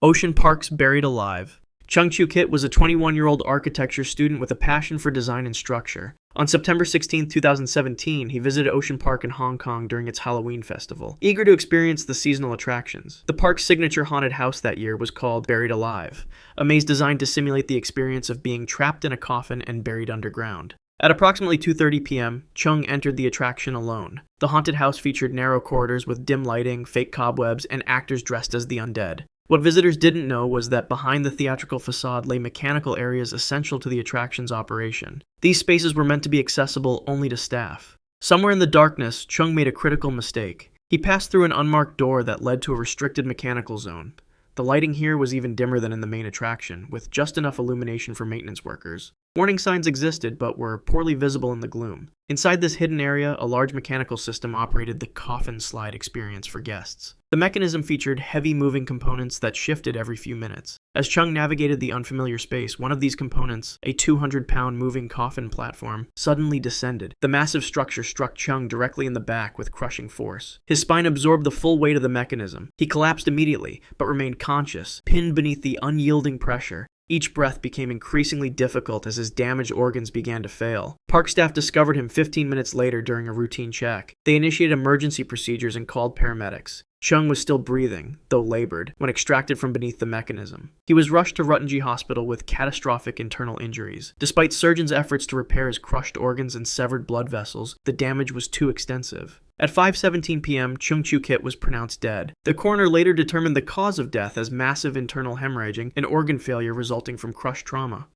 Ocean Parks Buried Alive. Chung Chu-kit was a 21-year-old architecture student with a passion for design and structure. On September 16, 2017, he visited Ocean Park in Hong Kong during its Halloween festival, eager to experience the seasonal attractions. The park's signature haunted house that year was called Buried Alive, a maze designed to simulate the experience of being trapped in a coffin and buried underground. At approximately 2:30 p.m., Chung entered the attraction alone. The haunted house featured narrow corridors with dim lighting, fake cobwebs, and actors dressed as the undead. What visitors didn't know was that behind the theatrical facade lay mechanical areas essential to the attraction's operation. These spaces were meant to be accessible only to staff. Somewhere in the darkness, Chung made a critical mistake. He passed through an unmarked door that led to a restricted mechanical zone. The lighting here was even dimmer than in the main attraction, with just enough illumination for maintenance workers. Warning signs existed, but were poorly visible in the gloom. Inside this hidden area, a large mechanical system operated the coffin slide experience for guests. The mechanism featured heavy moving components that shifted every few minutes. As Chung navigated the unfamiliar space, one of these components, a 200-pound moving coffin platform, suddenly descended. The massive structure struck Chung directly in the back with crushing force. His spine absorbed the full weight of the mechanism. He collapsed immediately, but remained conscious, pinned beneath the unyielding pressure. Each breath became increasingly difficult as his damaged organs began to fail. Park staff discovered him 15 minutes later during a routine check. They initiated emergency procedures and called paramedics. Chung was still breathing, though labored, when extracted from beneath the mechanism. He was rushed to Ruttenji Hospital with catastrophic internal injuries. Despite surgeons' efforts to repair his crushed organs and severed blood vessels, the damage was too extensive. At 5:17 p.m., Chung Chu-kit was pronounced dead. The coroner later determined the cause of death as massive internal hemorrhaging and organ failure resulting from crushed trauma.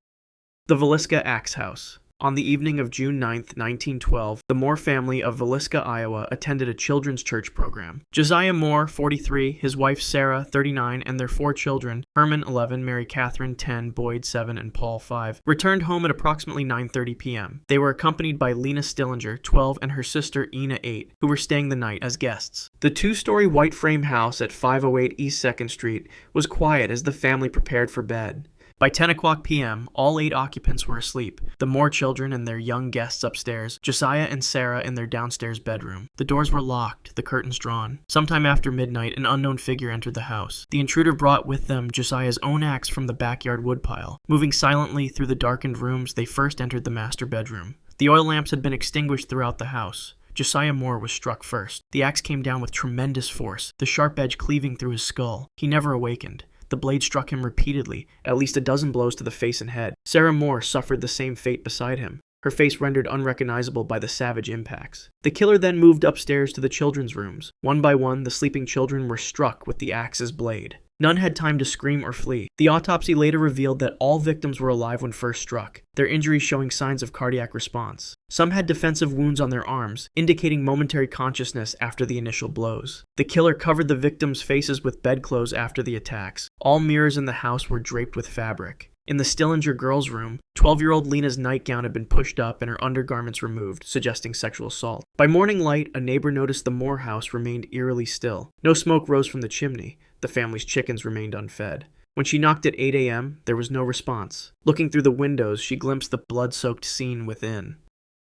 The Villisca Axe House. On the evening of June 9, 1912, the Moore family of Villisca, Iowa, attended a children's church program. Josiah Moore, 43, his wife Sarah, 39, and their 4 children, Herman, 11, Mary Catherine, 10, Boyd, 7, and Paul, 5, returned home at approximately 9:30 p.m. They were accompanied by Lena Stillinger, 12, and her sister Ina, 8, who were staying the night as guests. The 2-story white frame house at 508 East 2nd Street was quiet as the family prepared for bed. By 10 o'clock p.m., all 8 occupants were asleep. The Moore children and their young guests upstairs, Josiah and Sarah in their downstairs bedroom. The doors were locked, the curtains drawn. Sometime after midnight, an unknown figure entered the house. The intruder brought with them Josiah's own axe from the backyard woodpile. Moving silently through the darkened rooms, they first entered the master bedroom. The oil lamps had been extinguished throughout the house. Josiah Moore was struck first. The axe came down with tremendous force, the sharp edge cleaving through his skull. He never awakened. The blade struck him repeatedly, at least a dozen blows to the face and head. Sarah Moore suffered the same fate beside him, her face rendered unrecognizable by the savage impacts. The killer then moved upstairs to the children's rooms. One by one, the sleeping children were struck with the axe's blade. None had time to scream or flee. The autopsy later revealed that all victims were alive when first struck, their injuries showing signs of cardiac response. Some had defensive wounds on their arms, indicating momentary consciousness after the initial blows. The killer covered the victims' faces with bedclothes after the attacks. All mirrors in the house were draped with fabric. In the Stillinger girls' room, 12-year-old Lena's nightgown had been pushed up and her undergarments removed, suggesting sexual assault. By morning light, a neighbor noticed the Moore house remained eerily still. No smoke rose from the chimney. The family's chickens remained unfed. When she knocked at 8 a.m., there was no response. Looking through the windows, she glimpsed the blood-soaked scene within.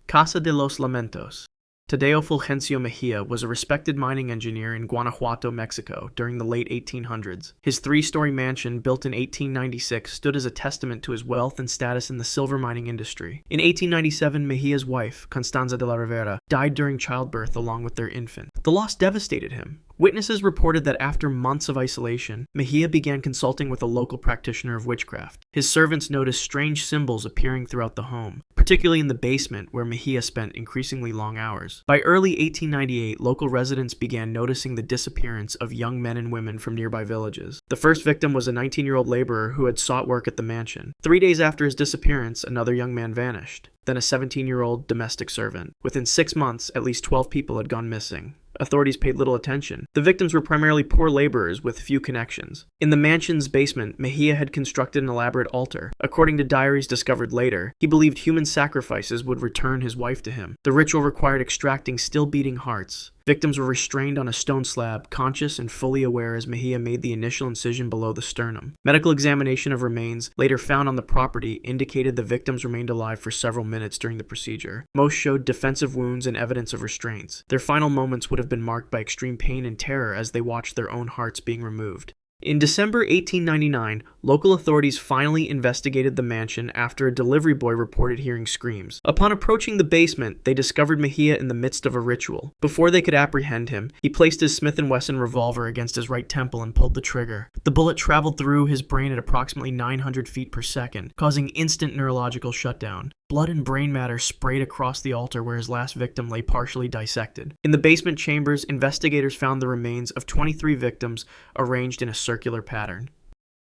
Casa de los Lamentos. Tadeo Fulgencio Mejia was a respected mining engineer in Guanajuato, Mexico, during the late 1800s. His 3-story mansion, built in 1896, stood as a testament to his wealth and status in the silver mining industry. In 1897, Mejia's wife, Constanza de la Rivera, died during childbirth along with their infant. The loss devastated him. Witnesses reported that after months of isolation, Mejia began consulting with a local practitioner of witchcraft. His servants noticed strange symbols appearing throughout the home, particularly in the basement where Mejia spent increasingly long hours. By early 1898, local residents began noticing the disappearance of young men and women from nearby villages. The first victim was a 19-year-old laborer who had sought work at the mansion. 3 days after his disappearance, another young man vanished. Then a 17-year-old domestic servant. Within 6 months, at least 12 people had gone missing. Authorities paid little attention. The victims were primarily poor laborers with few connections. In the mansion's basement, Mejia had constructed an elaborate altar. According to diaries discovered later, he believed human sacrifices would return his wife to him. The ritual required extracting still-beating hearts. Victims were restrained on a stone slab, conscious and fully aware as Mejia made the initial incision below the sternum. Medical examination of remains, later found on the property, indicated the victims remained alive for several minutes during the procedure. Most showed defensive wounds and evidence of restraints. Their final moments would have been marked by extreme pain and terror as they watched their own hearts being removed. In December 1899, local authorities finally investigated the mansion after a delivery boy reported hearing screams. Upon approaching the basement, they discovered Mejia in the midst of a ritual. Before they could apprehend him, he placed his Smith & Wesson revolver against his right temple and pulled the trigger. The bullet traveled through his brain at approximately 900 feet per second, causing instant neurological shutdown. Blood and brain matter sprayed across the altar where his last victim lay partially dissected. In the basement chambers, investigators found the remains of 23 victims arranged in a circular pattern.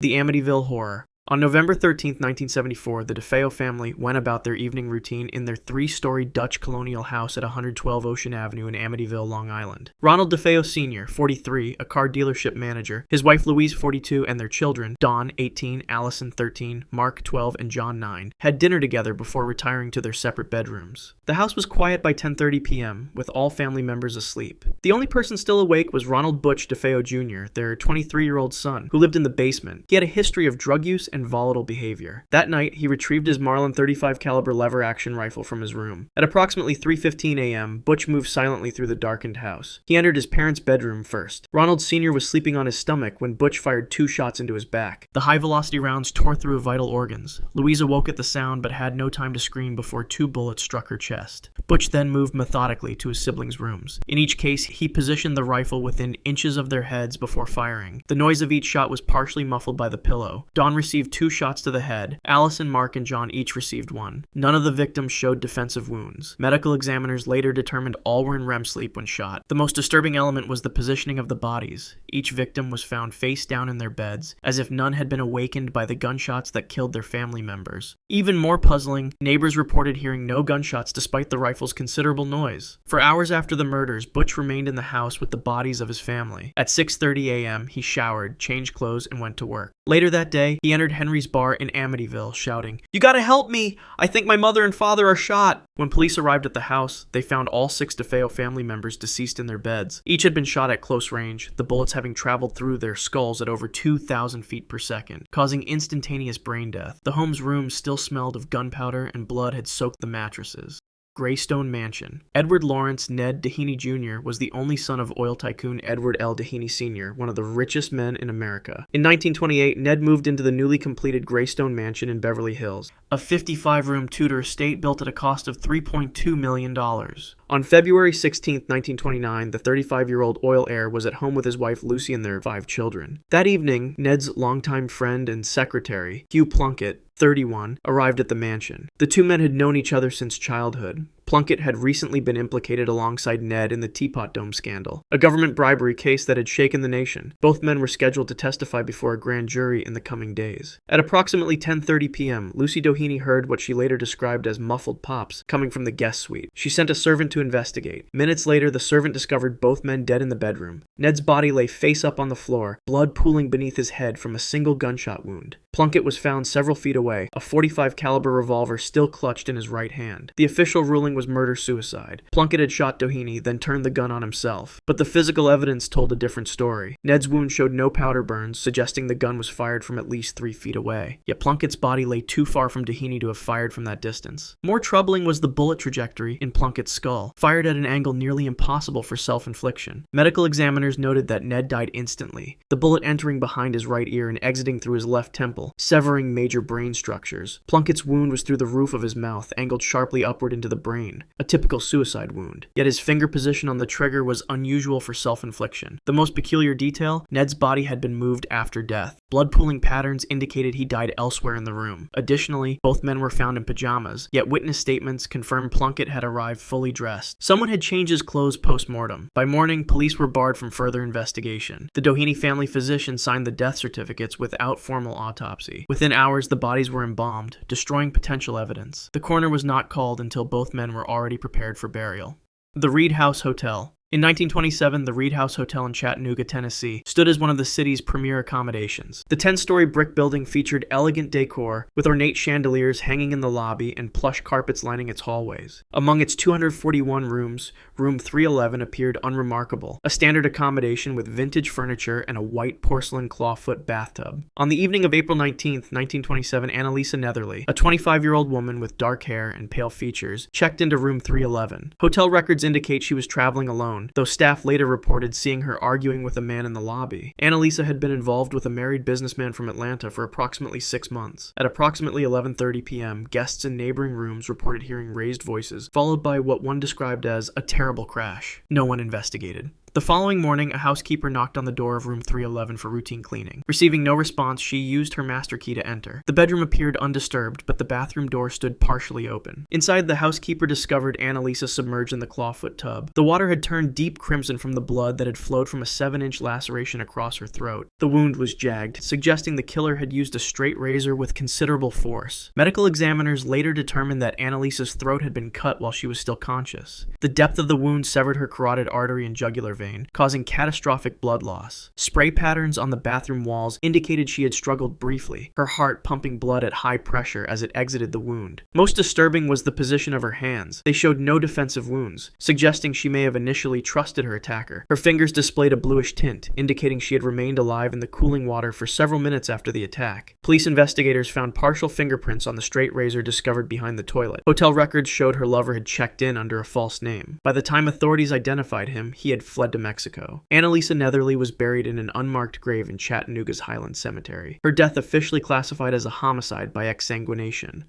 The Amityville Horror. On November 13, 1974, the DeFeo family went about their evening routine in their 3-story Dutch colonial house at 112 Ocean Avenue in Amityville, Long Island. Ronald DeFeo Sr., 43, a car dealership manager, his wife Louise, 42, and their children, Don, 18, Allison, 13, Mark, 12, and John, 9, had dinner together before retiring to their separate bedrooms. The house was quiet by 10:30 p.m., with all family members asleep. The only person still awake was Ronald Butch DeFeo Jr., their 23-year-old son, who lived in the basement. He had a history of drug use and volatile behavior. That night, he retrieved his Marlin .35 caliber lever-action rifle from his room. At approximately 3:15 a.m., Butch moved silently through the darkened house. He entered his parents' bedroom first. Ronald Sr. was sleeping on his stomach when Butch fired 2 shots into his back. The high-velocity rounds tore through vital organs. Louise awoke at the sound but had no time to scream before 2 bullets struck her chest. Butch then moved methodically to his siblings' rooms. In each case, he positioned the rifle within inches of their heads before firing. The noise of each shot was partially muffled by the pillow. Don received 2 shots to the head. Allison, Mark, and John each received 1. None of the victims showed defensive wounds. Medical examiners later determined all were in REM sleep when shot. The most disturbing element was the positioning of the bodies. Each victim was found face down in their beds, as if none had been awakened by the gunshots that killed their family members. Even more puzzling, neighbors reported hearing no gunshots despite the rifle's considerable noise. For hours after the murders, Butch remained in the house with the bodies of his family. At 6:30 a.m., he showered, changed clothes, and went to work. Later that day, he entered Henry's bar in Amityville, shouting, "You gotta help me! I think my mother and father are shot!" When police arrived at the house, they found all 6 DeFeo family members deceased in their beds. Each had been shot at close range, the bullets having traveled through their skulls at over 2,000 feet per second, causing instantaneous brain death. The home's rooms still smelled of gunpowder and blood had soaked the mattresses. Greystone Mansion. Edward Lawrence Ned Dehaney Jr. was the only son of oil tycoon Edward L. Dehaney Sr., one of the richest men in America. In 1928, Ned moved into the newly completed Greystone Mansion in Beverly Hills, a 55-room Tudor estate built at a cost of $3.2 million. On February 16, 1929, the 35-year-old oil heir was at home with his wife Lucy and their 5 children. That evening, Ned's longtime friend and secretary, Hugh Plunkett, 31, arrived at the mansion. The 2 men had known each other since childhood. Plunkett had recently been implicated alongside Ned in the Teapot Dome scandal, a government bribery case that had shaken the nation. Both men were scheduled to testify before a grand jury in the coming days. At approximately 10:30 p.m., Lucy Doheny heard what she later described as muffled pops coming from the guest suite. She sent a servant to investigate. Minutes later, the servant discovered both men dead in the bedroom. Ned's body lay face up on the floor, blood pooling beneath his head from a single gunshot wound. Plunkett was found several feet away, a .45 caliber revolver still clutched in his right hand. The official ruling was murder-suicide. Plunkett had shot Doheny, then turned the gun on himself. But the physical evidence told a different story. Ned's wound showed no powder burns, suggesting the gun was fired from at least 3 feet away. Yet Plunkett's body lay too far from Doheny to have fired from that distance. More troubling was the bullet trajectory in Plunkett's skull, fired at an angle nearly impossible for self-infliction. Medical examiners noted that Ned died instantly, the bullet entering behind his right ear and exiting through his left temple, severing major brain structures. Plunkett's wound was through the roof of his mouth, angled sharply upward into the brain, a typical suicide wound. Yet his finger position on the trigger was unusual for self-infliction. The most peculiar detail, Ned's body had been moved after death. Blood pooling patterns indicated he died elsewhere in the room. Additionally, both men were found in pajamas, yet witness statements confirmed Plunkett had arrived fully dressed. Someone had changed his clothes post-mortem. By morning, police were barred from further investigation. The Doheny family physician signed the death certificates without formal autopsy. Within hours, the bodies were embalmed, destroying potential evidence. The coroner was not called until both men were already prepared for burial. The Reed House Hotel. In 1927, the Reed House Hotel in Chattanooga, Tennessee, stood as one of the city's premier accommodations. The 10-story brick building featured elegant decor, with ornate chandeliers hanging in the lobby and plush carpets lining its hallways. Among its 241 rooms, room 311 appeared unremarkable, a standard accommodation with vintage furniture and a white porcelain clawfoot bathtub. On the evening of April 19, 1927, Annalisa Netherly, a 25-year-old woman with dark hair and pale features, checked into room 311. Hotel records indicate she was traveling alone. phone, though staff later reported seeing her arguing with a man in the lobby. Annalisa had been involved with a married businessman from Atlanta for approximately 6 months. At approximately 11:30 p.m., guests in neighboring rooms reported hearing raised voices, followed by what one described as a terrible crash. No one investigated. The following morning, a housekeeper knocked on the door of room 311 for routine cleaning. Receiving no response, she used her master key to enter. The bedroom appeared undisturbed, but the bathroom door stood partially open. Inside, the housekeeper discovered Annalisa submerged in the clawfoot tub. The water had turned deep crimson from the blood that had flowed from a 7-inch laceration across her throat. The wound was jagged, suggesting the killer had used a straight razor with considerable force. Medical examiners later determined that Annalisa's throat had been cut while she was still conscious. The depth of the wound severed her carotid artery and jugular vein, causing catastrophic blood loss. Spray patterns on the bathroom walls indicated she had struggled briefly, her heart pumping blood at high pressure as it exited the wound. Most disturbing was the position of her hands. They showed no defensive wounds, suggesting she may have initially trusted her attacker. Her fingers displayed a bluish tint, indicating she had remained alive in the cooling water for several minutes after the attack. Police investigators found partial fingerprints on the straight razor discovered behind the toilet. Hotel records showed her lover had checked in under a false name. By the time authorities identified him, he had fled to Mexico. Annalisa Netherly was buried in an unmarked grave in Chattanooga's Highland Cemetery. Her death officially classified as a homicide by exsanguination.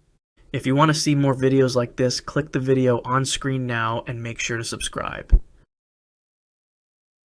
If you want to see more videos like this, click the video on screen now and make sure to subscribe.